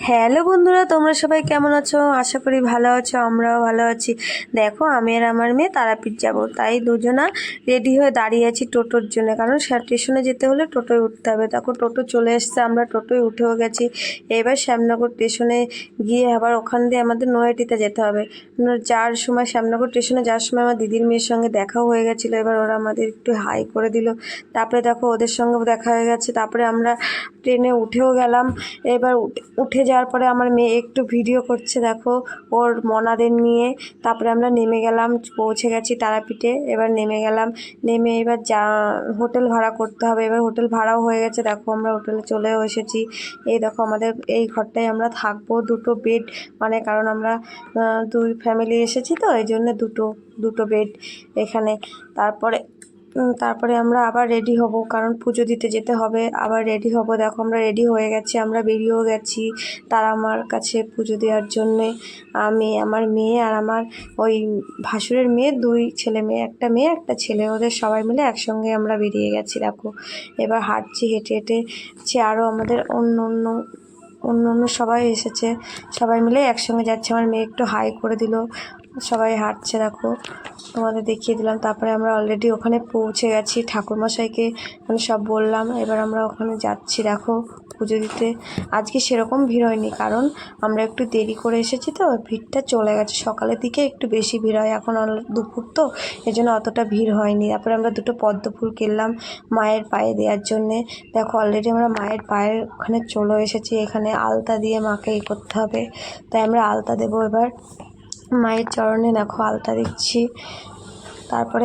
Hello বন্ধুরা, তোমরা সবাই কেমন আছো? আশা করি ভালো আছো, আমরাও ভালো আছি। দেখো, আমি আর আমার মেয়ে তারাপীঠ যাব, তাই দুজনা রেডি হয়ে দাঁড়িয়ে আছি টোটোর জন্য, কারণ স্টেশনে যেতে হলে টোটোয় উঠতে হবে। দেখো টোটো চলে এসছে, আমরা টোটোয় উঠেও গেছি। এবার শ্যামনগর স্টেশনে গিয়ে আবার ওখান দিয়ে আমাদের নৈহাটিতে যেতে হবে। যাওয়ার সময় শ্যামনগর স্টেশনে যাওয়ার সময় আমার দিদির মেয়ের সঙ্গে দেখাও হয়ে গেছিলো। এবার ওরা আমাদের একটু হাই করে দিল। তারপরে দেখো ওদের সঙ্গেও দেখা হয়ে গেছে। তারপরে আমরা ট্রেনে উঠেও গেলাম। এবার উঠে যাওয়ার পরে আমার মেয়ে একটু ভিডিও করছে, দেখো ওর মনাদের নিয়ে। তারপরে আমরা নেমে গেলাম, পৌঁছে গেছি তারাপীঠে। এবার নেমে গেলাম, নেমে এবার হোটেল ভাড়া করতে হবে। এবার হোটেল ভাড়াও হয়ে গেছে, দেখো আমরা হোটেলে চলেও এসেছি। এই দেখো আমাদের এই ঘরটায় আমরা থাকবো, দুটো বেড, মানে কারণ আমরা দুই ফ্যামিলি এসেছি তো, এই জন্য দুটো বেড এখানে। তারপরে আমরা আবার রেডি হব, কারণ পুজো দিতে যেতে হবে, আবার রেডি হব। দেখো আমরা রেডি হয়ে গেছি, আমরা বেরিয়েও গেছি তারা আমার কাছে পুজো দেওয়ার জন্যে। আমি, আমার মেয়ে আর আমার ওই ভাসুরের মেয়ে, দুই ছেলে মেয়ে, একটা মেয়ে একটা ছেলে, ওদের সবাই মিলে একসঙ্গে আমরা বেরিয়ে গেছি। দেখো এবার হাঁটছি, হেঁটে হেঁটে আরও আমাদের অন্য সবাই এসেছে, সবাই মিলে একসঙ্গে যাচ্ছে। আমার মেয়ে একটু হাই করে দিল, সবাই হাঁটছে, দেখো তোমাদের দেখিয়ে দিলাম। তারপরে আমরা অলরেডি ওখানে পৌঁছে গেছি, ঠাকুরমশাইকে মানে সব বললাম। এবার আমরা ওখানে যাচ্ছি দেখো পুজো দিতে। আজকে সেরকম ভিড় হয়নি, কারণ আমরা একটু দেরি করে এসেছি তো, ভিড়টা চলে গেছে। সকালের দিকে একটু বেশি ভিড় হয়, এখন দুপুর তো, এই জন্য অতটা ভিড় হয়নি। তারপরে আমরা দুটো পদ্ম ফুল কিনলাম মায়ের পায়ে দেওয়ার জন্যে। দেখো অলরেডি আমরা মায়ের পায়ের ওখানে চলে এসেছি। এখানে আলতা দিয়ে মাকে করতে হবে, তাই আমরা আলতা দেবো এবার মায়ের চরণে। দেখো আলতা দিচ্ছি। তারপরে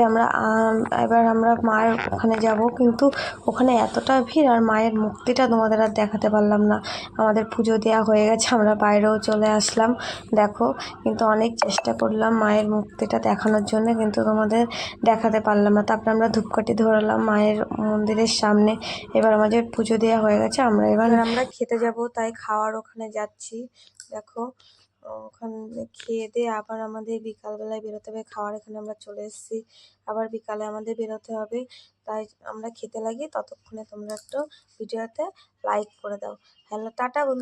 এবার আমরা মায়ের ওখানে যাব, কিন্তু ওখানে এতটা ভিড়, আর মায়ের মূর্তিটা তোমাদের আর দেখাতে পারলাম না। আমাদের পুজো দেওয়া হয়ে গেছে, আমরা বাইরেও চলে আসলাম। দেখো, কিন্তু অনেক চেষ্টা করলাম মায়ের মূর্তিটা দেখানোর জন্য, কিন্তু তোমাদের দেখাতে পারলাম না। তারপরে আমরা ধূপকাঠি ধরালাম মায়ের মন্দিরের সামনে। এবার আমাদের পুজো দেওয়া হয়ে গেছে, আমরা খেতে যাব, তাই খাওয়ার ওখানে যাচ্ছি। দেখো ওখানে খেয়ে দিয়ে আবার আমাদের বিকালবেলায় বেরোতে হবে খাওয়ার, এখানে আমরা চলে এসেছি। আবার বিকালে আমাদের বেরোতে হবে, তাই আমরা খেতে লাগি। ততক্ষণে তোমরা একটু ভিডিওতে লাইক করে দাও। হ্যালো, টাটা বন্ধু।